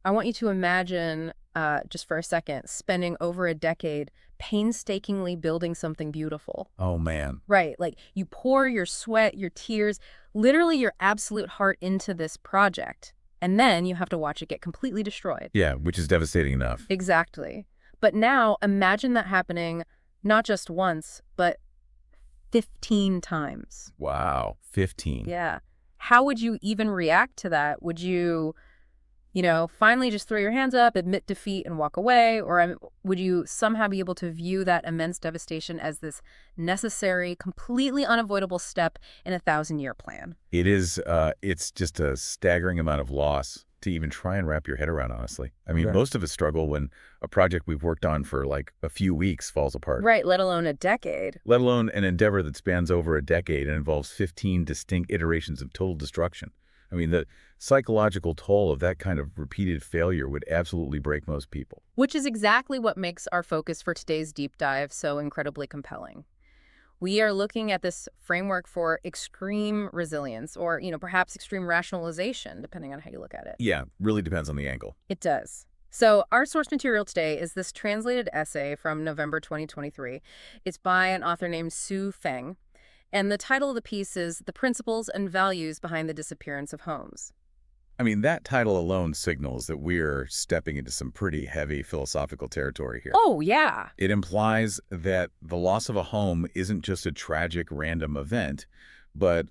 I want you to imagine, just for a second, spending over a decade painstakingly building something beautiful. Oh, man. Right, like you pour your sweat, your tears, literally your absolute heart into this project, and then you have to watch it get completely destroyed. Yeah, which is devastating enough. Exactly. But now imagine that happening not just once, but 15 times. Wow, 15. Yeah. How would you even react to that? Would you finally just throw your hands up, admit defeat, and walk away? Or would you somehow be able to view that immense devastation as this necessary, completely unavoidable step in a 1,000-year plan? It's just a staggering amount of loss to even try and wrap your head around, honestly. I mean, Right. most of us struggle when a project we've worked on for like a few weeks falls apart. Right, let alone a decade. Let alone an endeavor that spans over a decade and involves 15 distinct iterations of total destruction. I mean, the psychological toll of that kind of repeated failure would absolutely break most people. Which is exactly what makes our focus for today's deep dive so incredibly compelling. We are looking at this framework for extreme resilience or, perhaps extreme rationalization, depending on how you look at it. Yeah, really depends on the angle. It does. So our source material today is this translated essay from November 2023. It's by an author named Su Feng, and the title of the piece is The Principles and Values Behind the Disappearance of Homes. I mean, that title alone signals that we're stepping into some pretty heavy philosophical territory here. Oh, yeah. It implies that the loss of a home isn't just a tragic random event, but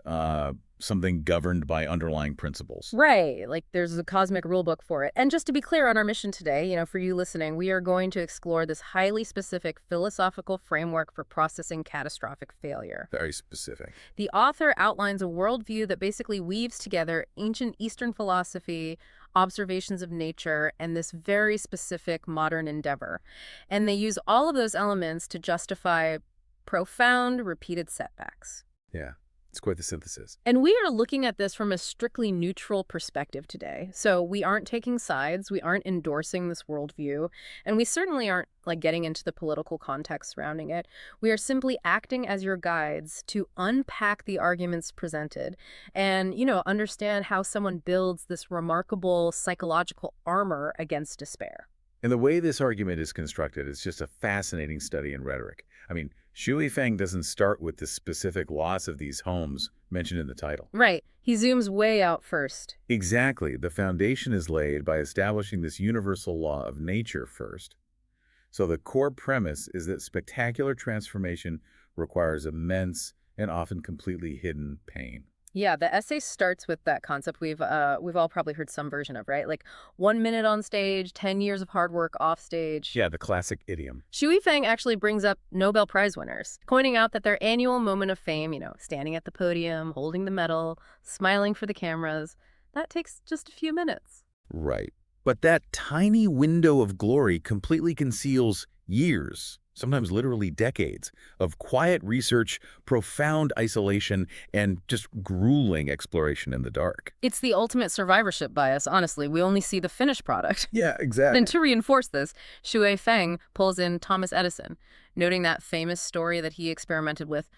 something governed by underlying principles. Right. Like there's a cosmic rule book for it. And just to be clear on our mission today, for you listening, we are going to explore this highly specific philosophical framework for processing catastrophic failure. Very specific. The author outlines a worldview that basically weaves together ancient Eastern philosophy, observations of nature, and this very specific modern endeavor. And they use all of those elements to justify profound, repeated setbacks. Yeah. It's quite the synthesis. And we are looking at this from a strictly neutral perspective today. So we aren't taking sides, we aren't endorsing this worldview, and we certainly aren't getting into the political context surrounding it. We are simply acting as your guides to unpack the arguments presented and, understand how someone builds this remarkable psychological armor against despair. And the way this argument is constructed is just a fascinating study in rhetoric. I mean, Shui Feng doesn't start with the specific loss of these homes mentioned in the title. Right. He zooms way out first. Exactly. The foundation is laid by establishing this universal law of nature first. So the core premise is that spectacular transformation requires immense and often completely hidden pain. Yeah, the essay starts with that concept we've all probably heard some version of, right? Like 1 minute on stage, 10 years of hard work off stage. Yeah, the classic idiom. Shui Feng actually brings up Nobel Prize winners, pointing out that their annual moment of fame, standing at the podium, holding the medal, smiling for the cameras, that takes just a few minutes. Right. But that tiny window of glory completely conceals years, sometimes literally decades, of quiet research, profound isolation, and just grueling exploration in the dark. It's the ultimate survivorship bias, honestly. We only see the finished product. Yeah, exactly. Then to reinforce this, Shui Feng pulls in Thomas Edison, noting that famous story that he experimented with,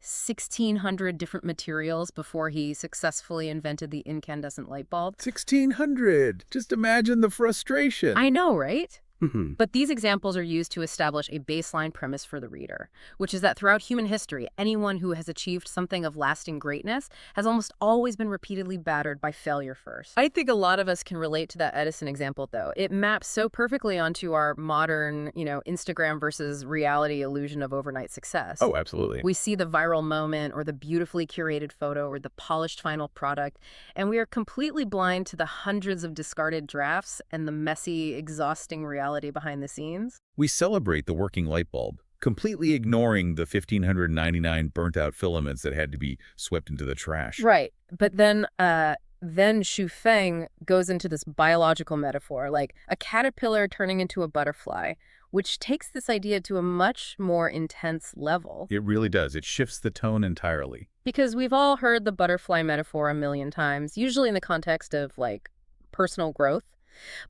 1,600 different materials before he successfully invented the incandescent light bulb. 1,600! Just imagine the frustration. I know, right? Mhm. But these examples are used to establish a baseline premise for the reader, which is that throughout human history, anyone who has achieved something of lasting greatness has almost always been repeatedly battered by failure first. I think a lot of us can relate to that Edison example, though. It maps so perfectly onto our modern, Instagram versus reality illusion of overnight success. Oh, absolutely. We see the viral moment or the beautifully curated photo or the polished final product, and we are completely blind to the hundreds of discarded drafts and the messy, exhausting reality behind the scenes. We celebrate the working light bulb, completely ignoring the 1,599 burnt-out filaments that had to be swept into the trash. Right. But then Shu Feng goes into this biological metaphor, like a caterpillar turning into a butterfly, which takes this idea to a much more intense level. It really does. It shifts the tone entirely. Because we've all heard the butterfly metaphor a million times, usually in the context of, personal growth.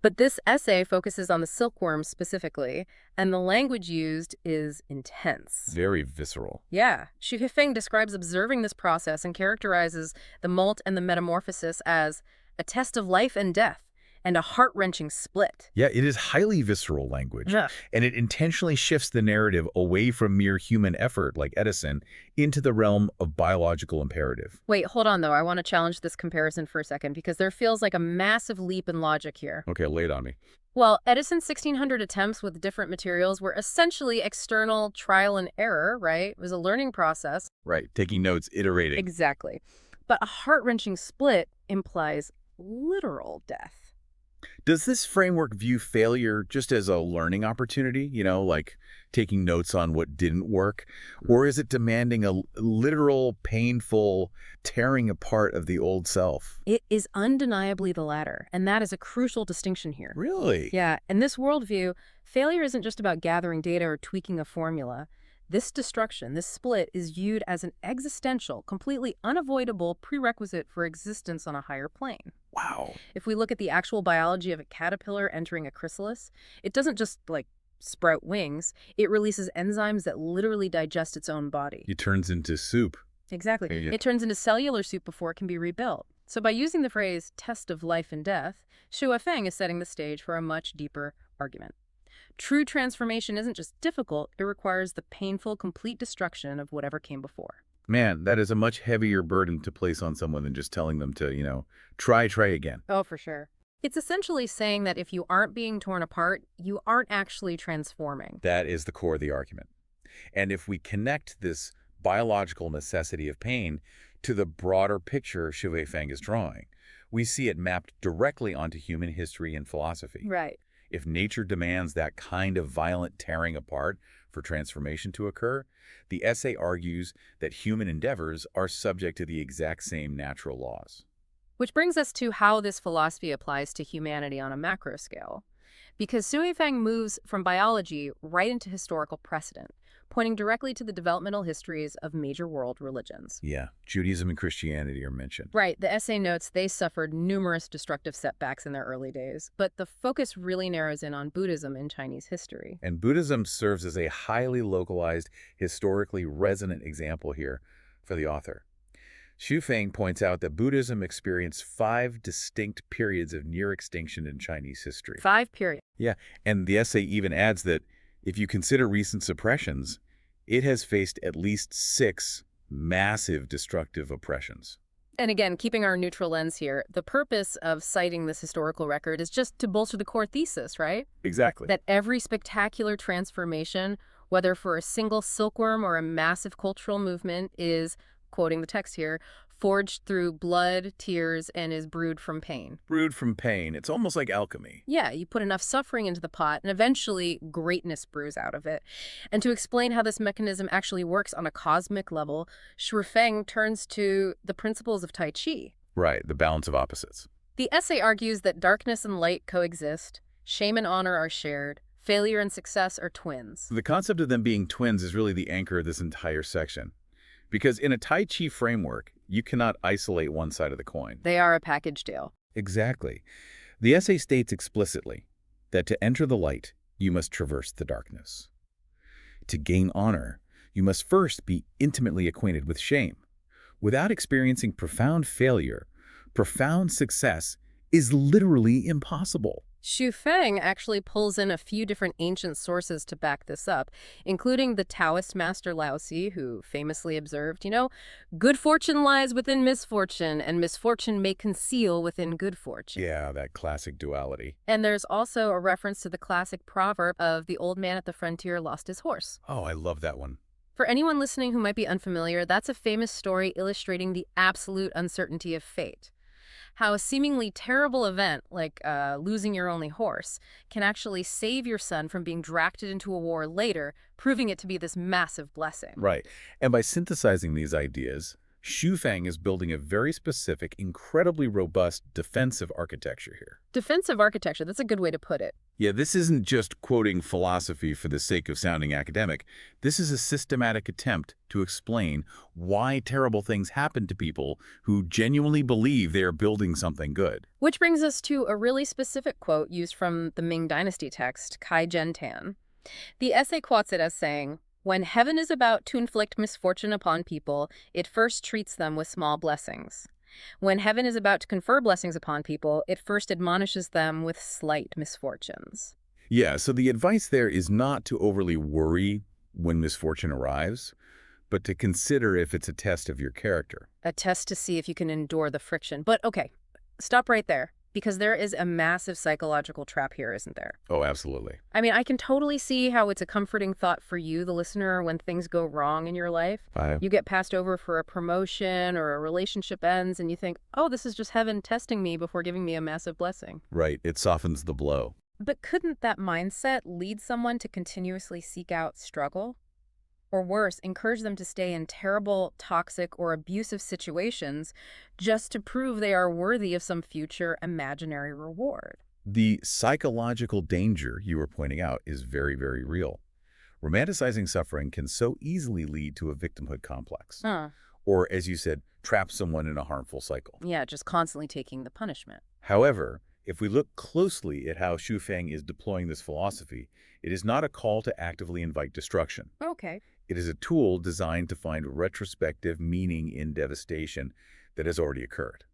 But this essay focuses on the silkworm specifically, and the language used is intense. Very visceral. Yeah. Xu Hefeng describes observing this process and characterizes the molt and the metamorphosis as a test of life and death, and a heart-wrenching split. Yeah, it is highly visceral language, Ugh. and it intentionally shifts the narrative away from mere human effort, like Edison, into the realm of biological imperative. Wait, hold on, though. I want to challenge this comparison for a second because there feels like a massive leap in logic here. Okay, lay it on me. Well, Edison's 1600 attempts with different materials were essentially external trial and error, right? It was a learning process. Right, taking notes, iterating. Exactly. But a heart-wrenching split implies literal death. Does this framework view failure just as a learning opportunity, like taking notes on what didn't work? Or is it demanding a literal, painful tearing apart of the old self? It is undeniably the latter, and that is a crucial distinction here. Really? Yeah, in this worldview, failure isn't just about gathering data or tweaking a formula. This destruction, this split, is viewed as an existential, completely unavoidable prerequisite for existence on a higher plane. Wow. If we look at the actual biology of a caterpillar entering a chrysalis, it doesn't just, sprout wings. It releases enzymes that literally digest its own body. It turns into soup. Exactly. Yeah. It turns into cellular soup before it can be rebuilt. So by using the phrase test of life and death, Xue Feng is setting the stage for a much deeper argument. True transformation isn't just difficult, it requires the painful, complete destruction of whatever came before. Man, that is a much heavier burden to place on someone than just telling them to, try again. Oh, for sure. It's essentially saying that if you aren't being torn apart, you aren't actually transforming. That is the core of the argument. And if we connect this biological necessity of pain to the broader picture Xue Feng is drawing, we see it mapped directly onto human history and philosophy. Right. If nature demands that kind of violent tearing apart for transformation to occur, the essay argues that human endeavors are subject to the exact same natural laws. Which brings us to how this philosophy applies to humanity on a macro scale. Because Xue Feng moves from biology right into historical precedent, pointing directly to the developmental histories of major world religions. Yeah, Judaism and Christianity are mentioned. Right, the essay notes they suffered numerous destructive setbacks in their early days, but the focus really narrows in on Buddhism in Chinese history. And Buddhism serves as a highly localized, historically resonant example here for the author. Xu Feng points out that Buddhism experienced 5 distinct periods of near extinction in Chinese history. 5 period. Yeah, and the essay even adds that if you consider recent suppressions, it has faced at least 6 massive destructive oppressions. And again, keeping our neutral lens here, the purpose of citing this historical record is just to bolster the core thesis, right? Exactly. That every spectacular transformation, whether for a single silkworm or a massive cultural movement, is, quoting the text here, forged through blood, tears, and is brewed from pain. Brewed from pain. It's almost like alchemy. Yeah, you put enough suffering into the pot, and eventually greatness brews out of it. And to explain how this mechanism actually works on a cosmic level, Xue Feng turns to the principles of Tai Chi. Right, the balance of opposites. The essay argues that darkness and light coexist, shame and honor are shared, failure and success are twins. The concept of them being twins is really the anchor of this entire section. Because in a Tai Chi framework, you cannot isolate one side of the coin. They are a package deal. Exactly. The essay states explicitly that to enter the light, you must traverse the darkness. To gain honor, you must first be intimately acquainted with shame. Without experiencing profound failure, profound success is literally impossible. Xu Feng actually pulls in a few different ancient sources to back this up, including the Taoist master Laozi, who famously observed, good fortune lies within misfortune, and misfortune may conceal within good fortune. Yeah, that classic duality. And there's also a reference to the classic proverb of the old man at the frontier lost his horse. Oh, I love that one. For anyone listening who might be unfamiliar, that's a famous story illustrating the absolute uncertainty of fate. How a seemingly terrible event, like losing your only horse, can actually save your son from being drafted into a war later, proving it to be this massive blessing. Right. And by synthesizing these ideas, Xu Feng is building a very specific, incredibly robust defensive architecture here. Defensive architecture, that's a good way to put it. Yeah, this isn't just quoting philosophy for the sake of sounding academic. This is a systematic attempt to explain why terrible things happen to people who genuinely believe they are building something good. Which brings us to a really specific quote used from the Ming Dynasty text, Kai Zhen-tan. The essay quotes it as saying, "When heaven is about to inflict misfortune upon people, it first treats them with small blessings. When heaven is about to confer blessings upon people, it first admonishes them with slight misfortunes. Yeah, so the advice there is not to overly worry when misfortune arrives, but to consider if it's a test of your character. A test to see if you can endure the friction. But okay, stop right there, because there is a massive psychological trap here, isn't there? Oh, absolutely. I mean, I can totally see how it's a comforting thought for you, the listener, when things go wrong in your life. I, You get passed over for a promotion or a relationship ends, and you think, oh, this is just heaven testing me before giving me a massive blessing. right, it softens the blow. But couldn't that mindset lead someone to continuously seek out struggle? Or worse, encourage them to stay in terrible, toxic, or abusive situations just to prove they are worthy of some future imaginary reward? The psychological danger you were pointing out is very, very real. Romanticizing suffering can so easily lead to a victimhood complex, Huh. or, as you said, trap someone in a harmful cycle. Yeah, just constantly taking the punishment. However, if we look closely at how Xu Feng is deploying this philosophy, it is not a call to actively invite destruction. Okay. It is a tool designed to find retrospective meaning in devastation that has already occurred.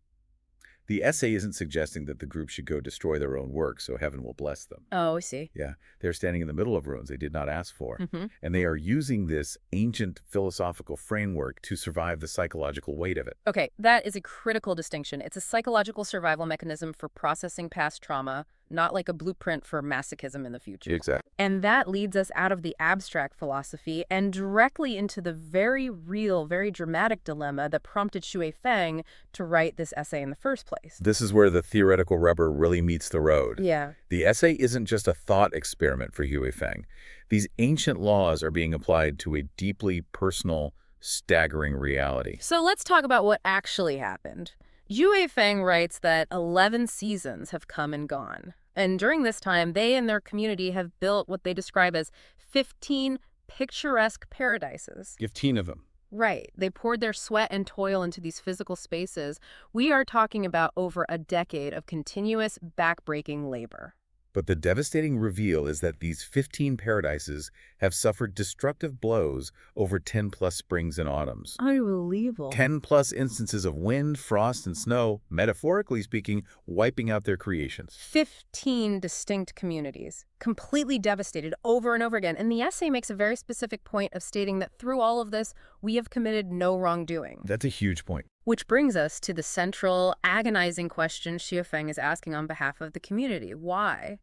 The essay isn't suggesting that the group should go destroy their own work so heaven will bless them. Oh, I see. Yeah, they're standing in the middle of ruins they did not ask for, Mm-hmm. and they are using this ancient philosophical framework to survive the psychological weight of it. Okay, that is a critical distinction. It's a psychological survival mechanism for processing past trauma, not like a blueprint for masochism in the future. Exactly. And that leads us out of the abstract philosophy and directly into the very real, very dramatic dilemma that prompted Xue Feng to write this essay in the first place. This is where the theoretical rubber really meets the road. Yeah. The essay isn't just a thought experiment for Xue Feng. These ancient laws are being applied to a deeply personal, staggering reality. So let's talk about what actually happened. Yue Feng writes that 11 seasons have come and gone. And during this time, they and their community have built what they describe as 15 picturesque paradises. 15 of them. Right. They poured their sweat and toil into these physical spaces. We are talking about over a decade of continuous, backbreaking labor. But the devastating reveal is that these 15 paradises have suffered destructive blows over 10-plus springs and autumns. Unbelievable. 10-plus instances of wind, frost, and snow, metaphorically speaking, wiping out their creations. 15 distinct communities, completely devastated over and over again. And the essay makes a very specific point of stating that through all of this, we have committed no wrongdoing. That's a huge point. Which brings us to the central, agonizing question Xue Feng is asking on behalf of the community. Why?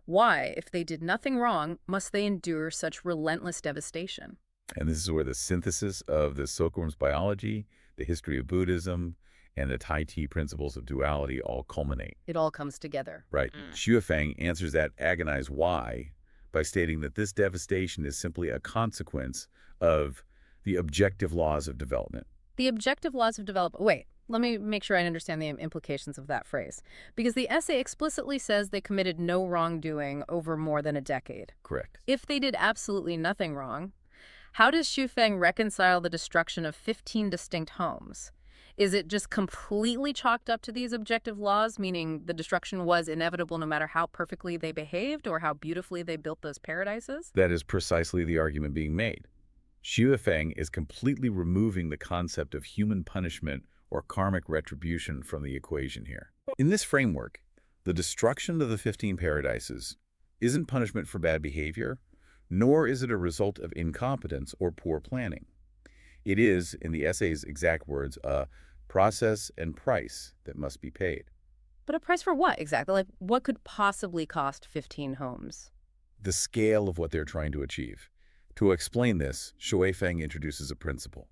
Why, if they did nothing wrong, must they endure such relentless devastation? And this is where the synthesis of the silkworm's biology, the history of Buddhism, and the Tai Chi principles of duality all culminate. It all comes together. Right. Xue Feng answers that agonized why by stating that this devastation is simply a consequence of the objective laws of development. The objective laws of development. Wait, let me make sure I understand the implications of that phrase. Because the essay explicitly says they committed no wrongdoing over more than a decade. Correct. If they did absolutely nothing wrong, how does Xu Feng reconcile the destruction of 15 distinct homes? Is it just completely chalked up to these objective laws, meaning the destruction was inevitable no matter how perfectly they behaved or how beautifully they built those paradises? That is precisely the argument being made. Xue Feng is completely removing the concept of human punishment or karmic retribution from the equation here. In this framework, the destruction of the 15 paradises isn't punishment for bad behavior, nor is it a result of incompetence or poor planning. It is, in the essay's exact words, a process and price that must be paid. But a price for what exactly? Like, what could possibly cost 15 homes? The scale of what they're trying to achieve. To explain this, Xue Feng introduces a principle.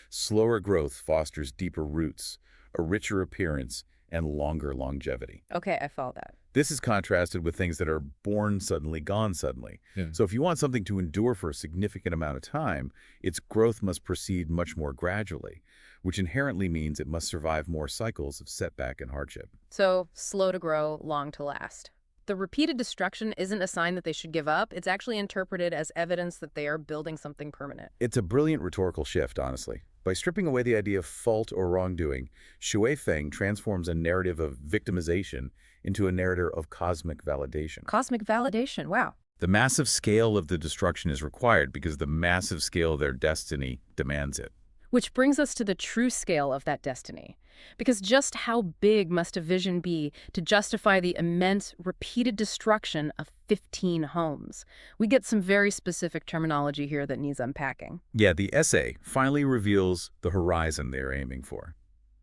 Slower growth fosters deeper roots, a richer appearance, and longer longevity. Okay, I follow that. This is contrasted with things that are born suddenly, gone suddenly. Yeah. So if you want something to endure for a significant amount of time, its growth must proceed much more gradually, which inherently means it must survive more cycles of setback and hardship. So, slow to grow, long to last. The repeated destruction isn't a sign that they should give up. It's actually interpreted as evidence that they are building something permanent. It's a brilliant rhetorical shift, honestly. By stripping away the idea of fault or wrongdoing, Xue Feng transforms a narrative of victimization into a narrative of cosmic validation. Cosmic validation, wow. The massive scale of the destruction is required because the massive scale of their destiny demands it. Which brings us to the true scale of that destiny. Because just how big must a vision be to justify the immense, repeated destruction of 15 homes? We get some very specific terminology here that needs unpacking. Yeah, the essay finally reveals the horizon they're aiming for.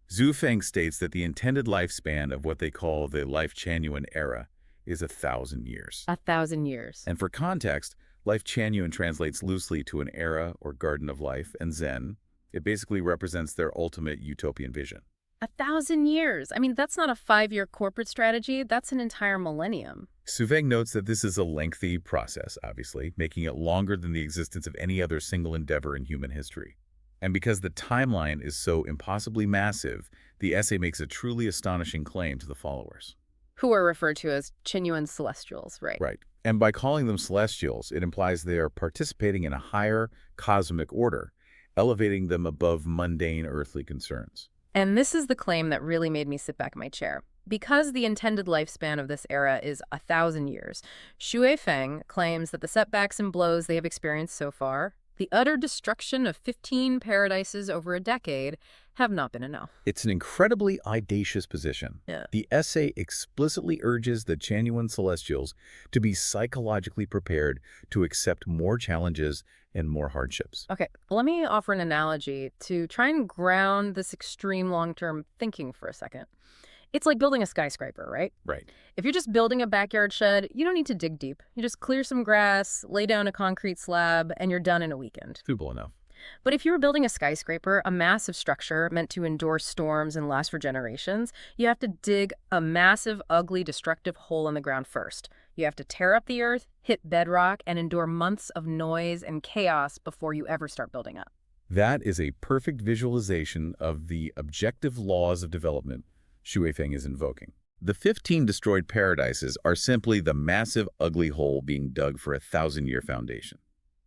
Zhu Feng states that the intended lifespan of what they call the Lifechanyuan era is 1,000 years. 1,000 years. And for context, Lifechanyuan translates loosely to an era or garden of life, and Zen, it basically represents their ultimate utopian vision. 1,000 years. I mean, that's not a 5-year corporate strategy. That's an entire millennium. Suveng notes that this is a lengthy process, obviously, making it longer than the existence of any other single endeavor in human history. And because the timeline is so impossibly massive, the essay makes a truly astonishing claim to the followers. Who are referred to as Chinyuan celestials, right? Right. And by calling them celestials, it implies they are participating in a higher cosmic order, elevating them above mundane earthly concerns. And this is the claim that really made me sit back in my chair. Because the intended lifespan of this era is 1,000 years, Xue Feng claims that the setbacks and blows they have experienced so far, the utter destruction of 15 paradises over a decade, have not been enough. It's an incredibly audacious position. Yeah. The essay explicitly urges the Chanyuan Celestials to be psychologically prepared to accept more challenges and more hardships. Okay, let me offer an analogy to try and ground this extreme long-term thinking for a second. It's like building a skyscraper, right? Right. If you're just building a backyard shed, you don't need to dig deep. You just clear some grass, lay down a concrete slab, and you're done in a weekend. Suitable enough. But if you were building a skyscraper, a massive structure meant to endure storms and last for generations, you have to dig a massive, ugly, destructive hole in the ground first. You have to tear up the earth, hit bedrock, and endure months of noise and chaos before you ever start building up. That is a perfect visualization of the objective laws of development Xue Feng is invoking. The 15 destroyed paradises are simply the massive, ugly hole being dug for a 1,000-year foundation.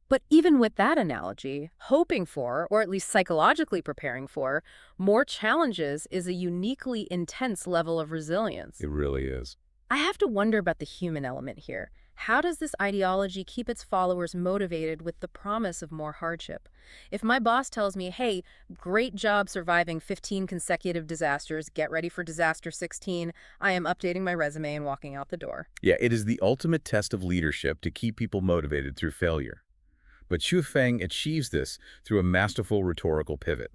But even with that analogy, hoping for, or at least psychologically preparing for, more challenges is a uniquely intense level of resilience. It really is. I have to wonder about the human element here. How does this ideology keep its followers motivated with the promise of more hardship? If my boss tells me, hey, great job surviving 15 consecutive disasters, get ready for disaster 16, I am updating my resume and walking out the door. Yeah, it is the ultimate test of leadership to keep people motivated through failure. But Xu Feng achieves this through a masterful rhetorical pivot.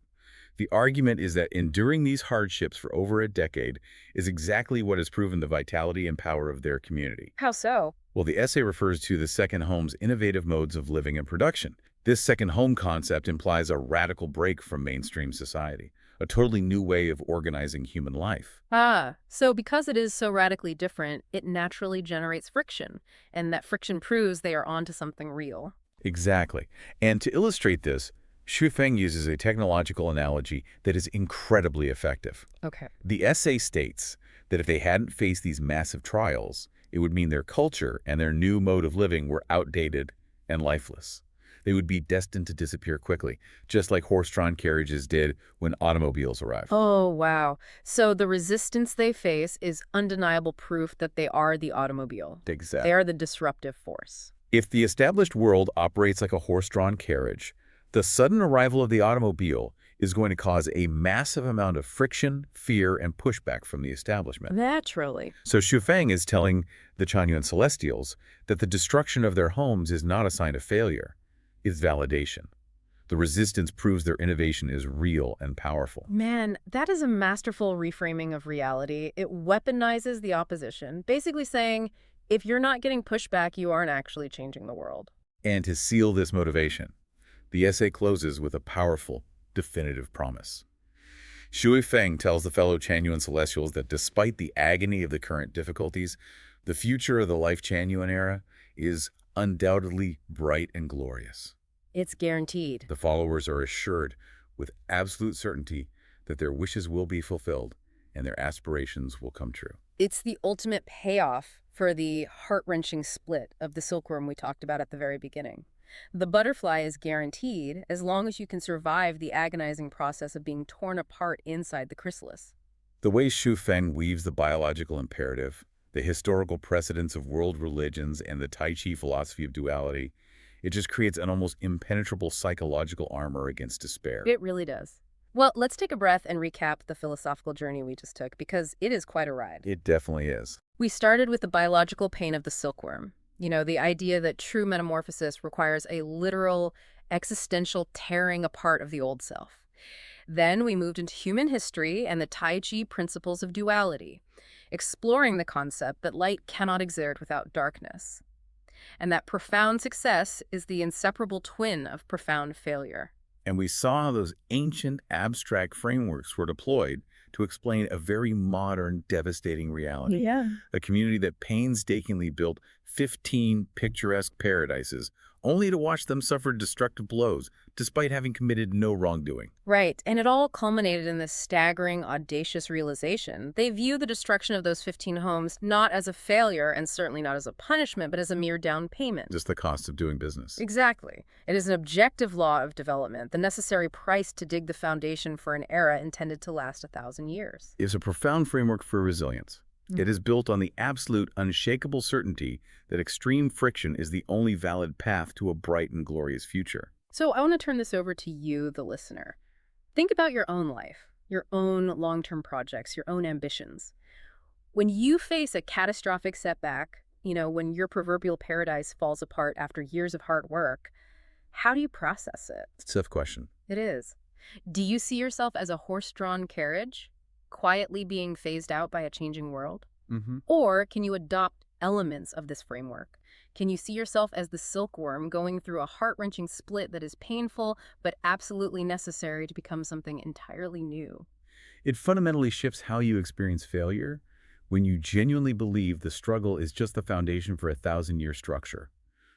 The argument is that enduring these hardships for over a decade is exactly what has proven the vitality and power of their community. How so? Well, the essay refers to the second home's innovative modes of living and production. This second home concept implies a radical break from mainstream society, a totally new way of organizing human life. Ah, so because it is so radically different, it naturally generates friction, and that friction proves they are onto something real. Exactly. And to illustrate this, Xu Feng uses a technological analogy that is incredibly effective. Okay. The essay states that if they hadn't faced these massive trials, it would mean their culture and their new mode of living were outdated and lifeless. They would be destined to disappear quickly, just like horse-drawn carriages did when automobiles arrived. Oh, wow. So the resistance they face is undeniable proof that they are the automobile. Exactly. They are the disruptive force. If the established world operates like a horse-drawn carriage, the sudden arrival of the automobile is going to cause a massive amount of friction, fear, and pushback from the establishment. Naturally. So Xu Feng is telling the Chanyuan Celestials that the destruction of their homes is not a sign of failure. It's validation. The resistance proves their innovation is real and powerful. Man, that is a masterful reframing of reality. It weaponizes the opposition, basically saying, if you're not getting pushback, you aren't actually changing the world. And to seal this motivation, the essay closes with a powerful, definitive promise. Xu Feng tells the fellow Chanyuan Celestials that despite the agony of the current difficulties, the future of the Lifechanyuan era is undoubtedly bright and glorious. It's guaranteed. The followers are assured with absolute certainty that their wishes will be fulfilled and their aspirations will come true. It's the ultimate payoff for the heart-wrenching split of the silkworm we talked about at the very beginning. The butterfly is guaranteed as long as you can survive the agonizing process of being torn apart inside the chrysalis. The way Xu Feng weaves the biological imperative, the historical precedents of world religions, and the Tai Chi philosophy of duality It just creates an almost impenetrable psychological armor against despair. It really does. Well, let's take a breath and recap the philosophical journey we just took, because it is quite a ride. It definitely is. We started with the biological pain of the silkworm. The idea that true metamorphosis requires a literal, existential tearing apart of the old self. Then we moved into human history and the Tai Chi principles of duality, exploring the concept that light cannot exist without darkness, and that profound success is the inseparable twin of profound failure. And we saw how those ancient abstract frameworks were deployed to explain a very modern, devastating reality. Yeah. A community that painstakingly built 15 picturesque paradises, only to watch them suffer destructive blows, despite having committed no wrongdoing. Right, and it all culminated in this staggering, audacious realization. They view the destruction of those 15 homes not as a failure, and certainly not as a punishment, but as a mere down payment. Just the cost of doing business. Exactly. It is an objective law of development, the necessary price to dig the foundation for an era intended to last 1,000 years. It's a profound framework for resilience. It is built on the absolute, unshakable certainty that extreme friction is the only valid path to a bright and glorious future. So I want to turn this over to you, the listener. Think about your own life, your own long-term projects, your own ambitions. When you face a catastrophic setback, when your proverbial paradise falls apart after years of hard work, how do you process it? It's a tough question. It is. Do you see yourself as a horse-drawn carriage, quietly being phased out by a changing world? Or can you adopt elements of this framework? Can you see yourself as the silkworm going through a heart-wrenching split that is painful but absolutely necessary to become something entirely new? It fundamentally shifts how you experience failure when you genuinely believe the struggle is just the foundation for a 1,000-year structure.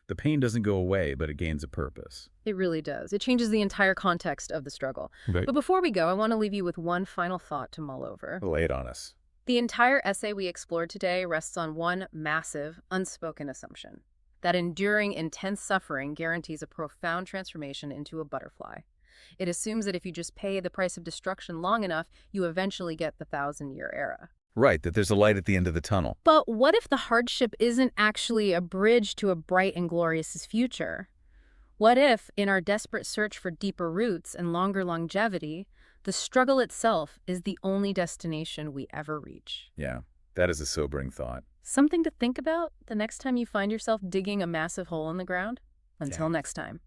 The pain doesn't go away, but it gains a purpose. It really does. It changes the entire context of the struggle. Right. But before we go, I want to leave you with one final thought to mull over. Lay it on us. The entire essay we explored today rests on one massive, unspoken assumption: that enduring intense suffering guarantees a profound transformation into a butterfly. It assumes that if you just pay the price of destruction long enough, you eventually get the 1,000-year era. Right, that there's a light at the end of the tunnel. But what if the hardship isn't actually a bridge to a bright and glorious future? What if, in our desperate search for deeper roots and longer longevity, the struggle itself is the only destination we ever reach? Yeah, that is a sobering thought. Something to think about the next time you find yourself digging a massive hole in the ground? Until next time.